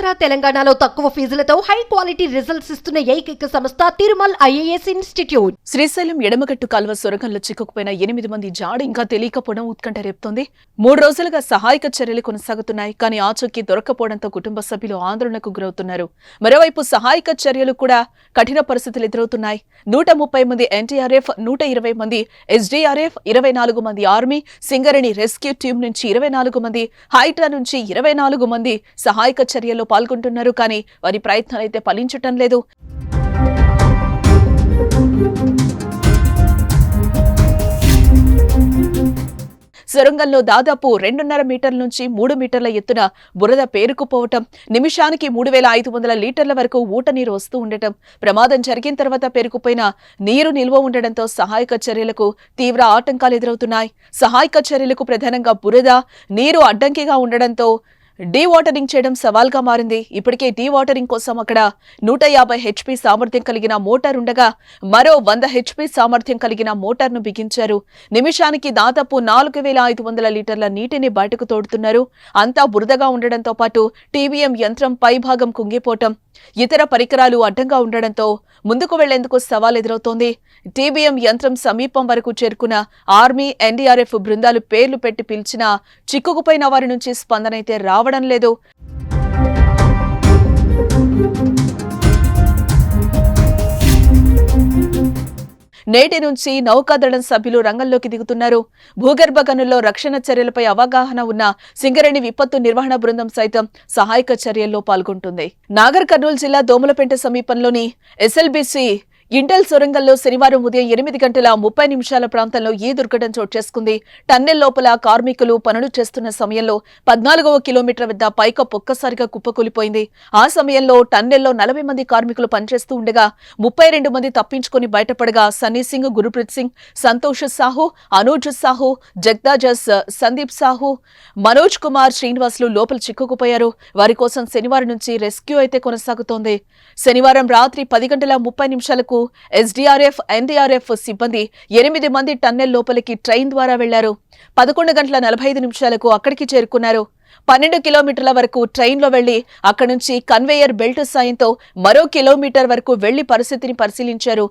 ఆంధ్ర తెలంగాణలో తక్కువ ఫీజులతో high quality results ఇస్తున్న ఏకైక సంస్థ తిరుమల్ ఐఏఎస్ ఇన్స్టిట్యూట్. శ్రీశైలం ఎడమగట్టు కాల్వ సొరంగంలో చిక్కుకుపోయిన 8 మంది జాడ ఇంకా తెలియకపోవడం ఉత్కంఠ రేపుతోంది. 3 రోజులుగా సహాయక చర్యలు కొనసాగుతున్నాయి. కానీ ఆచూకీ దొరక్కపోవడంతో కుటుంబ సభ్యులు ఆందోళనకు గురవుతున్నారు. మరోవైపు సహాయక చర్యలు కూడా కఠిన పరిస్థితులు ఎదురవుతున్నాయి. 130 మంది ఎన్టీఆర్ఎఫ్, 120 మంది ఎస్డీఆర్ఎఫ్, 24 మంది ఆర్మీ, సింగరేణి రెస్క్యూ టీం నుంచి 24 మంది, హైడ్రా నుంచి 24 మంది సహాయక చర్యల్లో పాల్గొంటున్నారు. కానీ వారి ప్రయత్నాలైతే ఫలించటం లేదు. సొరంగంలో దాదాపు 2.5 మీటర్ల నుంచి 3 మీటర్ల ఎత్తున బురద పేరుకుపోవటం, నిమిషానికి 3500 లీటర్ల వరకు ఊట నీరు వస్తూ ఉండటం, ప్రమాదం జరిగిన తర్వాత పేరుకుపోయిన నీరు నిల్వ ఉండడంతో సహాయక చర్యలకు తీవ్ర ఆటంకాలు ఎదురవుతున్నాయి. సహాయక చర్యలకు ప్రధానంగా బురద నీరు అడ్డంకిగా ఉండడంతో డీవాటరింగ్ చేయడం సవాల్గా మారింది. ఇప్పటికే డీవాటరింగ్ కోసం అక్కడ 150 హెచ్పీ సామర్థ్యం కలిగిన మోటార్ ఉండగా మరో 100 హెచ్పీ సామర్థ్యం కలిగిన మోటార్ను బిగించారు. నిమిషానికి దాదాపు 4500 లీటర్ల నీటిని బయటకు తోడుతున్నారు. అంతా బురదగా ఉండడంతో పాటు టీవీఎం యంత్రం పైభాగం కుంగిపోవటం, ఇతర పరికరాలు అడ్డంగా ఉండడంతో ముందుకు వెళ్లేందుకు సవాల్ ఎదురవుతోంది. టీబీఎం యంత్రం సమీపం వరకు చేరుకున్న ఆర్మీ, ఎన్డీఆర్ఎఫ్ బృందాలు పేర్లు పెట్టి పిలిచినా చిక్కుకుపోయిన వారి నుంచి స్పందన అయితే రావడం లేదు. నేటి నుంచి నౌకాదళం సభ్యులు రంగంలోకి దిగుతున్నారు. భూగర్భ గనుల్లో రక్షణ చర్యలపై అవగాహన ఉన్న సింగరేణి విపత్తు నిర్వహణ బృందం సైతం సహాయక చర్యల్లో పాల్గొంటుంది. నాగర్ కర్నూలు జిల్లా దోమలపేట సమీపంలోని ఎస్ఎల్బీసీ ఇంటెల్ సొరంగంలో శనివారం ఉదయం 8:30 ప్రాంతంలో ఈ దుర్ఘటన చోటు చేసుకుంది. టన్నెల్ లోపల కార్మికులు పనులు చేస్తున్న సమయంలో 14వ కిలోమీటర్ వద్ద పైకప్పు ఒక్కసారిగా కుప్పకూలిపోయింది. ఆ సమయంలో టన్నెల్లో 40 మంది కార్మికులు పనిచేస్తూ ఉండగా 32 మంది తప్పించుకుని బయటపడగా సన్నీ సింగ్, గురుప్రీత్ సింగ్, సంతోష్ సాహు, అనూజ్ సాహు, జగ్దాజస్, సందీప్ సాహు, మనోజ్ కుమార్, శ్రీనివాసులు లోపల చిక్కుకుపోయారు. వారి కోసం శనివారం నుంచి రెస్క్యూ అయితే కొనసాగుతోంది. శనివారం రాత్రి 10:30 ఎస్డీఆర్ఎఫ్, ఎన్డీఆర్ఎఫ్ సిబ్బంది 8 మంది టన్నెల్ లోపలికి ట్రైన్ ద్వారా వెళ్లారు. 11:45 అక్కడికి చేరుకున్నారు. 12 కిలోమీటర్ల వరకు ట్రైన్లో వెళ్లి అక్కడి నుంచి కన్వేయర్ బెల్ట్ సాయంతో మరో కిలోమీటర్ వరకు వెళ్లి పరిస్థితిని పరిశీలించారు.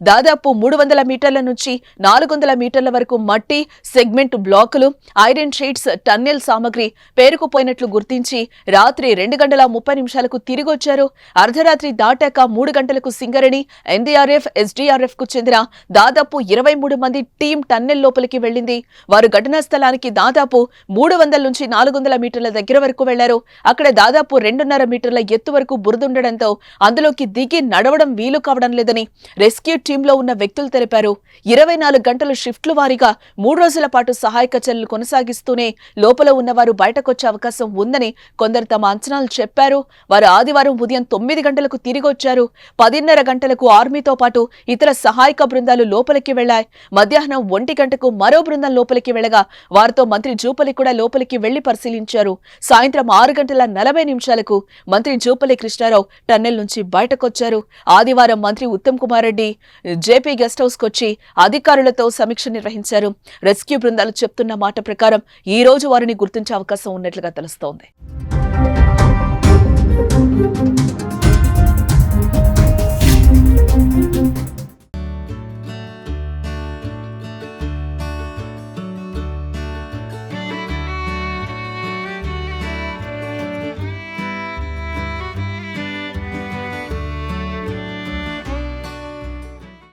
దాదాపు 300 మీటర్ల నుంచి 400 మీటర్ల వరకు మట్టి, సెగ్మెంట్ బ్లాకులు, ఐరన్ షీట్స్, టన్నెల్ సామగ్రి పేరుకుపోయినట్లు గుర్తించి రాత్రి 2:30 తిరిగొచ్చారు. అర్ధరాత్రి దాటాక 3 గంటలకు సింగరేణి, ఎన్డీఆర్ఎఫ్, ఎస్డీఆర్ఎఫ్ కు చెందిన దాదాపు 23 మంది టీం టన్నెల్ లోపలికి వెళ్లింది. వారు ఘటనా స్థలానికి దాదాపు 300 నుంచి 400 మీటర్ల దగ్గర వరకు వెళ్లారు. అక్కడ దాదాపు 2.5 మీటర్ల ఎత్తు వరకు బురదుండడంతో అందులోకి దిగి నడవడం వీలు కావడం లేదని రెస్క్యూ టీంలో ఉన్న వ్యక్తులు తెలిపారు. 24 గంటల షిఫ్ట్లు వారీగా 3 రోజుల పాటు సహాయక చర్యలు కొనసాగిస్తూనే లోపల ఉన్నవారు బయటకొచ్చే అవకాశం ఉందని కొందరు తమ అంచనాలు చెప్పారు. వారు ఆదివారం ఉదయం 9 గంటలకు తిరిగొచ్చారు. 10:30 గంటలకు ఆర్మీతో పాటు ఇతర సహాయక బృందాలు లోపలికి వెళ్లాయి. మధ్యాహ్నం 1 గంటకు మరో బృందం లోపలికి వెళ్లగా వారితో మంత్రి జూపల్లి కూడా లోపలికి వెళ్లి పరిశీలించారు. సాయంత్రం 6:40 మంత్రి జూపల్లి కృష్ణారావు టన్నెల్ నుంచి బయటకొచ్చారు. ఆదివారం మంత్రి Uttam Kumar Reddy JP guest house కొచ్చి అధికారులతో సమీక్ష నిర్వహించారు. రెస్క్యూ బృందాలు చెప్తున్న మాట ప్రకారం ఈ రోజు వారిని గుర్తించే అవకాశం ఉన్నట్లుగా తెలుస్తోంది.